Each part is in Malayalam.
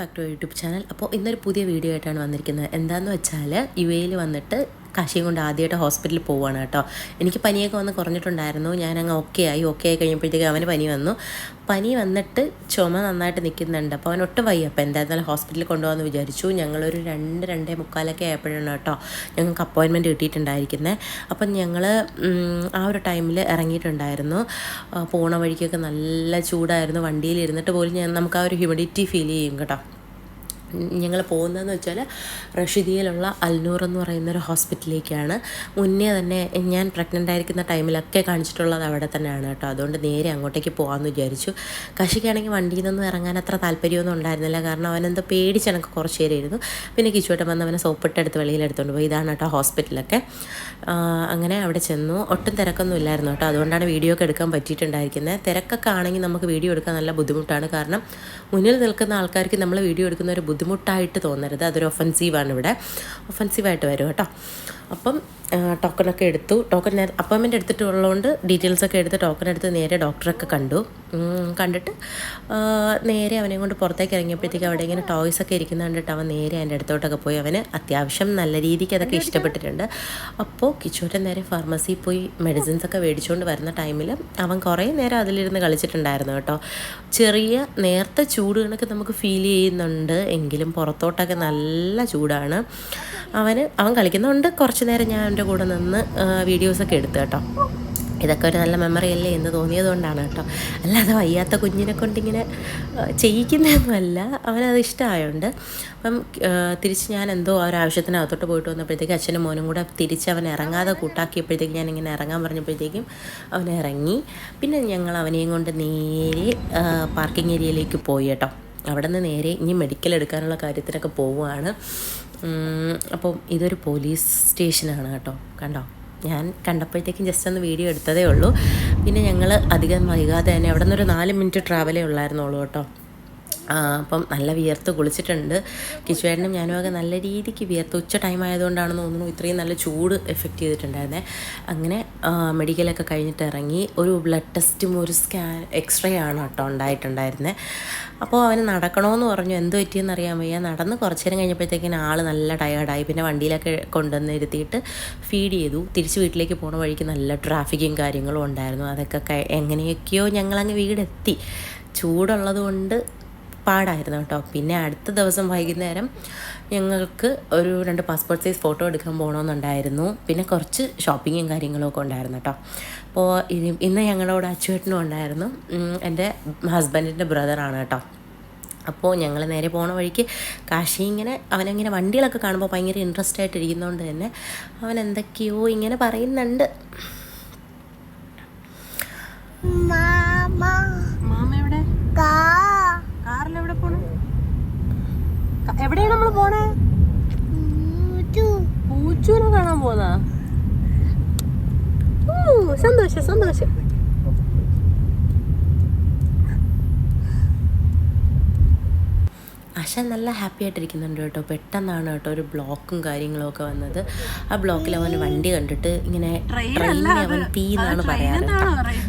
Back to YouTube channel. അപ്പോൾ ഇന്നൊരു പുതിയ വീഡിയോ ആയിട്ടാണ് വന്നിരിക്കുന്നത്. എന്താണെന്ന് വെച്ചാൽ UAE വന്നിട്ട് കാശിയും കൊണ്ട് ആദ്യമായിട്ട് ഹോസ്പിറ്റലിൽ പോവുകയാണ് കേട്ടോ. എനിക്ക് പനിയൊക്കെ വന്ന് കുറഞ്ഞിട്ടുണ്ടായിരുന്നു. ഞാനങ്ങ് ഓക്കെ ആയി കഴിയുമ്പോഴത്തേക്ക് അവന് പനി വന്നു. പനി വന്നിട്ട് ചുമ നന്നായിട്ട് നിൽക്കുന്നുണ്ട്. അപ്പോൾ അവൻ ഒട്ടും വയ്യ. അപ്പോൾ എന്തായിരുന്നാലും ഹോസ്പിറ്റലിൽ കൊണ്ടുപോകാമെന്ന് വിചാരിച്ചു. ഞങ്ങളൊരു 2-2:45 ആയപ്പോഴാണ് കേട്ടോ ഞങ്ങൾക്ക് അപ്പോയിൻമെൻറ്റ് കിട്ടിയിട്ടുണ്ടായിരിക്കുന്നത്. അപ്പം ഞങ്ങൾ ആ ഒരു ടൈമിൽ ഇറങ്ങിയിട്ടുണ്ടായിരുന്നു. പോണ വഴിക്കൊക്കെ നല്ല ചൂടായിരുന്നു. വണ്ടിയിൽ ഇരുന്നിട്ട് പോലും നമുക്ക് ആ ഒരു ഹ്യൂമിഡിറ്റി ഫീൽ ചെയ്യും കേട്ടോ. ഞങ്ങൾ പോകുന്നതെന്ന് വെച്ചാൽ റഷീദിയയിലുള്ള അൽനൂർ എന്ന് പറയുന്നൊരു ഹോസ്പിറ്റലിലേക്കാണ്. മുന്നേ തന്നെ ഞാൻ പ്രഗ്നൻ്റ് ആയിരിക്കുന്ന ടൈമിലൊക്കെ കാണിച്ചിട്ടുള്ളത് അവിടെ തന്നെയാണ് കേട്ടോ. അതുകൊണ്ട് നേരെ അങ്ങോട്ടേക്ക് പോകാമെന്ന് വിചാരിച്ചു. കശിക്കാണെങ്കിൽ വണ്ടിയിൽ നിന്നൊന്നും ഇറങ്ങാൻ അത്ര താല്പര്യമൊന്നും ഉണ്ടായിരുന്നില്ല. കാരണം അവനെന്തോ പേടിച്ചെനക്ക് കുറച്ച് നേരമായിരുന്നു. പിന്നെ കിച്ചുവട്ടം വന്ന് അവനെ സോപ്പിട്ടെടുത്ത് വെളിയിലെടുത്തുകൊണ്ട് പോയി. ഇതാണ് കേട്ടോ ഹോസ്പിറ്റലൊക്കെ. അങ്ങനെ അവിടെ ചെന്നു. ഒട്ടും തിരക്കൊന്നും ഇല്ലായിരുന്നു കേട്ടോ. അതുകൊണ്ടാണ് വീഡിയോ ഒക്കെ എടുക്കാൻ പറ്റിയിട്ടുണ്ടായിരിക്കുന്നത്. തിരക്കൊക്കെ ആണെങ്കിൽ നമുക്ക് വീഡിയോ എടുക്കാൻ നല്ല ബുദ്ധിമുട്ടാണ്. കാരണം മുന്നിൽ നിൽക്കുന്ന ആൾക്കാർക്ക് നമ്മൾ വീഡിയോ എടുക്കുന്ന ഒരു ബുദ്ധിമുട്ടായിട്ട് തോന്നരുത്. അതൊരു ഒഫൻസീവാണ്. ഇവിടെ ഒഫൻസീവായിട്ട് വരും കേട്ടോ. അപ്പം ടോക്കണൊക്കെ എടുത്തു. അപ്പോയിൻമെൻറ്റ് എടുത്തിട്ടുള്ളതുകൊണ്ട് ഡീറ്റെയിൽസൊക്കെ എടുത്ത് ടോക്കൺ എടുത്ത് നേരെ ഡോക്ടറൊക്കെ കണ്ടിട്ട് നേരെ അവനെ കൊണ്ട് പുറത്തേക്ക് ഇറങ്ങിയപ്പോഴത്തേക്ക് അവിടെ ഇങ്ങനെ ടോയ്സൊക്കെ ഇരിക്കുന്ന കണ്ടിട്ട് അവൻ നേരെ അതിൻ്റെ അടുത്തോട്ടൊക്കെ പോയി. അവന് അത്യാവശ്യം നല്ല രീതിക്ക് അതൊക്കെ ഇഷ്ടപ്പെട്ടിട്ടുണ്ട്. അപ്പോൾ കിച്ചോട്ടൻ നേരെ ഫാർമസിയിൽ പോയി മെഡിസിൻസൊക്കെ മേടിച്ചുകൊണ്ട് വരുന്ന ടൈമിൽ അവൻ കുറേ നേരം അതിലിരുന്ന് കളിച്ചിട്ടുണ്ടായിരുന്നു കേട്ടോ. ചെറിയ നേരത്തെ ചൂട് കണക്ക് നമുക്ക് ഫീൽ ചെയ്യുന്നുണ്ട്. എങ്കിലും പുറത്തോട്ടൊക്കെ നല്ല ചൂടാണ്. അവൻ കളിക്കുന്നതുകൊണ്ട് കുറച്ച് നേരം ഞാൻ അവൻ്റെ കൂടെ നിന്ന് വീഡിയോസൊക്കെ എടുത്തു കേട്ടോ. ഇതൊക്കെ ഒരു നല്ല മെമ്മറി അല്ലേ എന്ന് തോന്നിയതുകൊണ്ടാണ് കേട്ടോ. അല്ലാതെ വയ്യാത്ത കുഞ്ഞിനെ കൊണ്ടിങ്ങനെ ചെയ്യിക്കുന്നതൊന്നുമല്ല. അവനത് ഇഷ്ടമായതുകൊണ്ട്. അപ്പം തിരിച്ച് ഞാൻ എന്തോ ആ ഒരു ആവശ്യത്തിനകത്തോട്ട് പോയിട്ട് വന്നപ്പോഴത്തേക്ക് അച്ഛനും മോനും കൂടെ തിരിച്ച് അവൻ ഇറങ്ങാതെ കൂട്ടാക്കിയപ്പോഴത്തേക്ക് ഞാനിങ്ങനെ ഇറങ്ങാൻ പറഞ്ഞപ്പോഴത്തേക്കും അവൻ ഇറങ്ങി. പിന്നെ ഞങ്ങൾ അവനെയും കൊണ്ട് നേരെ പാർക്കിംഗ് ഏരിയയിലേക്ക് പോയി കേട്ടോ. അവിടെ നിന്ന് നേരെ ഇനി മെഡിക്കൽ എടുക്കാനുള്ള കാര്യത്തിനൊക്കെ പോവുകയാണ്. അപ്പം ഇതൊരു പോലീസ് സ്റ്റേഷനാണ് കേട്ടോ. കണ്ടോ, ഞാൻ കണ്ടപ്പോഴത്തേക്കും ജസ്റ്റ് ഒന്ന് വീഡിയോ എടുത്തതേ ഉള്ളൂ. പിന്നെ ഞങ്ങൾ അധികം വൈകാതെ തന്നെ അവിടെ നിന്നൊരു 4 മിനിറ്റ് ട്രാവലേ ഉള്ളായിരുന്നുള്ളൂ കേട്ടോ. അപ്പം നല്ല വിയർത്ത് കുളിച്ചിട്ടുണ്ട്. കിച്ചുവേട്ടനും ഞാനും ഒക്കെ നല്ല രീതിക്ക് വിയർത്ത്. ഉച്ച ടൈം ആയതുകൊണ്ടാണെന്ന് തോന്നുന്നു ഇത്രയും നല്ല ചൂട് എഫക്റ്റ് ചെയ്തിട്ടുണ്ടായിരുന്നേ. അങ്ങനെ മെഡിക്കലൊക്കെ കഴിഞ്ഞിട്ട് ഇറങ്ങി. ഒരു ബ്ലഡ് ടെസ്റ്റും ഒരു എക്സ്റേ ആണ് കേട്ടോ ഉണ്ടായിട്ടുണ്ടായിരുന്നത്. അപ്പോൾ അവന് നടക്കണമെന്ന് പറഞ്ഞു. എന്ത് പറ്റിയെന്ന് അറിയാൻ വയ്യ. നടന്ന് കുറച്ച് നേരം കഴിഞ്ഞപ്പോഴത്തേക്കിന് ആൾ നല്ല ടയേർഡായി. പിന്നെ വണ്ടിയിലൊക്കെ കൊണ്ടുവന്ന് ഇരുത്തിയിട്ട് ഫീഡ് ചെയ്തു. തിരിച്ച് വീട്ടിലേക്ക് പോണ വഴിക്ക് നല്ല ട്രാഫിക്കും കാര്യങ്ങളും ഉണ്ടായിരുന്നു. അതൊക്കെ എങ്ങനെയൊക്കെയോ ഞങ്ങളങ്ങ് വീടെത്തി. ചൂടുള്ളത് കൊണ്ട് പാടായിരുന്നു കേട്ടോ. പിന്നെ അടുത്ത ദിവസം വൈകുന്നേരം ഞങ്ങൾക്ക് ഒരു 2 പാസ്പോർട്ട് സൈസ് ഫോട്ടോ എടുക്കാൻ പോകണമെന്നുണ്ടായിരുന്നു. പിന്നെ കുറച്ച് ഷോപ്പിങ്ങും കാര്യങ്ങളൊക്കെ ഉണ്ടായിരുന്നു കേട്ടോ. അപ്പോൾ ഇന്ന് ഞങ്ങളോട് അച്ചുവേട്ടനും ഉണ്ടായിരുന്നു. എൻ്റെ ഹസ്ബൻഡിൻ്റെ ബ്രദറാണ് കേട്ടോ. അപ്പോൾ ഞങ്ങൾ നേരെ പോണ വഴിക്ക് കാശി അവനങ്ങനെ വണ്ടികളൊക്കെ കാണുമ്പോൾ ഭയങ്കര ഇൻട്രസ്റ്റ് ആയിട്ടിരിക്കുന്നതുകൊണ്ട് തന്നെ അവൻ എന്തൊക്കെയോ ഇങ്ങനെ പറയുന്നുണ്ട്. മാമ എവിടെ? കാറിലെവിടെ പോണേ? എവിടെയാണ് നമ്മൾ പോണേ? പൂച്ചൂനെ കാണാൻ പോന്നാ? സന്തോഷം. ആശാൻ നല്ല ഹാപ്പി ആയിട്ടിരിക്കുന്നുണ്ട് കേട്ടോ. പെട്ടെന്നാണ് കേട്ടോ ഒരു ബ്ലോക്കും കാര്യങ്ങളൊക്കെ വന്നത്. ആ ബ്ലോക്കിൽ അവൻ വണ്ടി കണ്ടിട്ട് ഇങ്ങനെ ട്രെയിനിനെ അവൻ പീ എന്നാണ് പറയാറ്.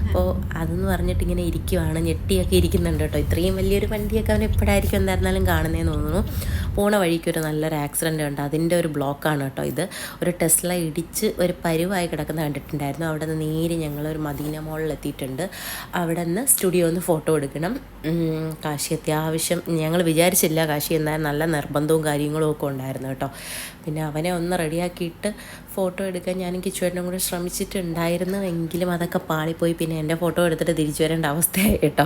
അപ്പോൾ അതെന്ന് പറഞ്ഞിട്ട് ഇങ്ങനെ ഇരിക്കുവാണ്. ഞെട്ടിയൊക്കെ ഇരിക്കുന്നുണ്ട് കേട്ടോ. ഇത്രയും വലിയൊരു വണ്ടിയൊക്കെ അവൻ എപ്പോഴായിരിക്കും എന്തായിരുന്നാലും കാണുന്നതെന്ന് തോന്നുന്നു. പോണ വഴിക്കൊരു നല്ലൊരു ആക്സിഡൻറ്റ് ഉണ്ട്. അതിൻ്റെ ഒരു ബ്ലോക്കാണ് കേട്ടോ ഇത്. ഒരു ടെസ്ല ഇടിച്ച് ഒരു പരുവായി കിടക്കുന്ന കണ്ടിട്ടുണ്ടായിരുന്നു. അവിടെ നിന്ന് നേരെ ഞങ്ങളൊരു മദീന മോളിൽ എത്തിയിട്ടുണ്ട്. അവിടെ നിന്ന് സ്റ്റുഡിയോന്ന് ഫോട്ടോ എടുക്കണം. കാശി അത്യാവശ്യം ഞങ്ങൾ വിചാരിച്ചില്ല കാശി എന്തായാലും നല്ല നിർബന്ധവും കാര്യങ്ങളും ഒക്കെ ഉണ്ടായിരുന്നു കേട്ടോ. പിന്നെ അവനെ ഒന്ന് റെഡിയാക്കിയിട്ട് ഫോട്ടോ എടുക്കാൻ ഞാനും കിച്ചുവേട്ടനും കൂടെ ശ്രമിച്ചിട്ടുണ്ടായിരുന്നു. എങ്കിലും അതൊക്കെ പാളിപ്പോയി. പിന്നെ എൻ്റെ ഫോട്ടോ എടുത്തിട്ട് തിരിച്ചു വരേണ്ട അവസ്ഥയായി കേട്ടോ.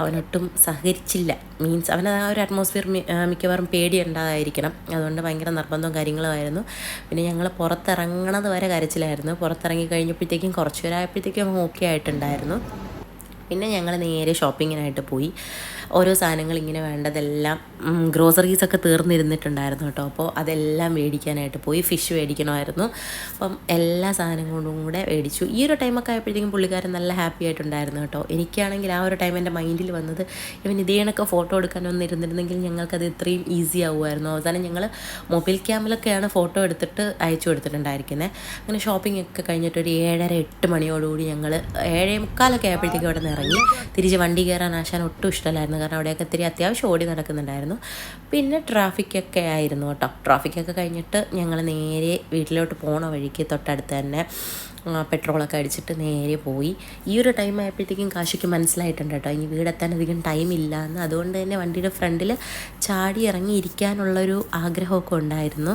അവനൊട്ടും സഹകരിച്ചില്ല. മീൻസ് അവന് ആ ഒരു അറ്റ്മോസ്ഫിയർ മിക്കവാറും പേടിയുണ്ടായിരിക്കണം. അതുകൊണ്ട് ഭയങ്കര നിർബന്ധവും കാര്യങ്ങളുമായിരുന്നു. പിന്നെ ഞങ്ങൾ പുറത്തിറങ്ങണത് വരെ കരച്ചിലായിരുന്നു. പുറത്തിറങ്ങി കഴിഞ്ഞപ്പോഴത്തേക്കും കുറച്ച് പേരായപ്പോഴത്തേക്കും അവൻ ഓക്കെ ആയിട്ടുണ്ടായിരുന്നു. പിന്നെ ഞങ്ങൾ നേരെ ഷോപ്പിങ്ങിനായിട്ട് പോയി. ഓരോ സാധനങ്ങൾ ഇങ്ങനെ വേണ്ടതെല്ലാം ഗ്രോസറീസൊക്കെ തീർന്നിരുന്നിട്ടുണ്ടായിരുന്നു കേട്ടോ. അപ്പോൾ അതെല്ലാം മേടിക്കാനായിട്ട് പോയി. ഫിഷ് മേടിക്കണമായിരുന്നു. അപ്പം എല്ലാ സാധനങ്ങളും കൂടെ മേടിച്ചു. ഈ ഒരു ടൈമൊക്കെ ആയപ്പോഴത്തേക്കും പുള്ളിക്കാരൻ നല്ല ഹാപ്പി ആയിട്ടുണ്ടായിരുന്നു കേട്ടോ. എനിക്കാണെങ്കിൽ ആ ഒരു ടൈം എൻ്റെ മൈൻഡിൽ വന്നത് ഇവൻ ഇതേ കണക്ക് ഫോട്ടോ എടുക്കാനൊന്നും ഇരുന്നിരുന്നെങ്കിൽ ഞങ്ങൾക്കത് ഇത്രയും ഈസി ആവുമായിരുന്നു. അവസാനം ഞങ്ങൾ മൊബൈൽ ക്യാമിലൊക്കെയാണ് ഫോട്ടോ എടുത്തിട്ട് അയച്ചു കൊടുത്തിട്ടുണ്ടായിരിക്കുന്നത്. അങ്ങനെ ഷോപ്പിംഗ് ഒക്കെ കഴിഞ്ഞിട്ട് ഒരു 7:30-8 മണിയോടുകൂടി ഞങ്ങൾ 7:45 ആയപ്പോഴത്തേക്കും അവിടെ നിന്ന് ഇറങ്ങി. തിരിച്ച് വണ്ടി കയറാൻ ആശാൻ ഒട്ടും ഇഷ്ടമല്ലായിരുന്നു, കാരണം അവിടെയൊക്കെ ഇത്തിരി അത്യാവശ്യം ഓടി നടക്കുന്നുണ്ടായിരുന്നു. പിന്നെ ട്രാഫിക്കൊക്കെ ആയിരുന്നു കേട്ടോ. ട്രാഫിക്കൊക്കെ കഴിഞ്ഞിട്ട് ഞങ്ങൾ നേരെ വീട്ടിലോട്ട് പോണ വഴിക്ക് തൊട്ടടുത്ത് തന്നെ പെട്രോളൊക്കെ അടിച്ചിട്ട് നേരെ പോയി. ഈ ഒരു ടൈം ആയപ്പോഴത്തേക്കും കാശിക്ക് മനസ്സിലായിട്ടുണ്ട് കേട്ടോ, ഇനി വീടെത്താൻ അധികം ടൈമില്ല എന്ന്. അതുകൊണ്ട് തന്നെ വണ്ടിയുടെ ഫ്രണ്ടിൽ ചാടി ഇറങ്ങി ഇരിക്കാനുള്ളൊരു ആഗ്രഹമൊക്കെ ഉണ്ടായിരുന്നു.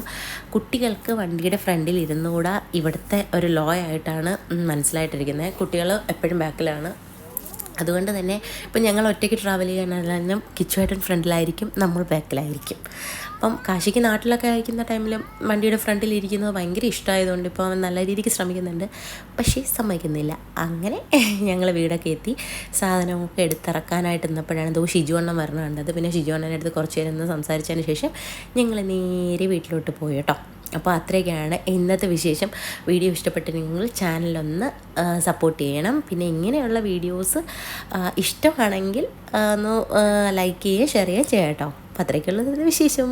കുട്ടികൾക്ക് വണ്ടിയുടെ ഫ്രണ്ടിൽ ഇരുന്നുകൂടാ ഇവിടുത്തെ ഒരു ലോ ആയിട്ടാണ് മനസ്സിലായിട്ടിരിക്കുന്നത്. കുട്ടികൾ എപ്പോഴും ബാക്കിലാണ്. അതുകൊണ്ട് തന്നെ ഇപ്പം ഞങ്ങൾ ഒറ്റയ്ക്ക് ട്രാവൽ ചെയ്യാനാണെങ്കിലും കിച്ചുവേട്ടൻ ഫ്രണ്ടിലായിരിക്കും, നമ്മൾ ബാക്കിലായിരിക്കും. അപ്പം കാശിക്ക് നാട്ടിലൊക്കെ അയക്കുന്ന ടൈമിലും വണ്ടിയുടെ ഫ്രണ്ടിൽ ഇരിക്കുന്നത് ഭയങ്കര ഇഷ്ടമായതുകൊണ്ട് ഇപ്പോൾ അവൻ നല്ല രീതിക്ക് ശ്രമിക്കുന്നുണ്ട്, പക്ഷേ സമ്മതിക്കുന്നില്ല. അങ്ങനെ ഞങ്ങൾ വീടൊക്കെ എത്തി. സാധനമൊക്കെ എടുത്തിറക്കാനായിട്ട് നിന്നപ്പോഴാണ് ഷിജു അണ്ണൻ വരണം കണ്ടത്. പിന്നെ ഷിജു അണ്ണൻ്റെ അടുത്ത് കുറച്ച് നേരം സംസാരിച്ചതിന് ശേഷം ഞങ്ങൾ നേരെ വീട്ടിലോട്ട് പോയി കേട്ടോ. അപ്പോൾ അത്രയൊക്കെയാണ് ഇന്നത്തെ വിശേഷം. വീഡിയോ ഇഷ്ടപ്പെട്ടിട്ടുണ്ടെങ്കിൽ ചാനലൊന്ന് സപ്പോർട്ട് ചെയ്യണം. പിന്നെ ഇങ്ങനെയുള്ള വീഡിയോസ് ഇഷ്ടമാണെങ്കിൽ ഒന്ന് ലൈക്ക് ചെയ്യുക, ഷെയർ ചെയ്യുക കേട്ടോ. അപ്പോൾ അത്രയൊക്കെയുള്ളത് വിശേഷം.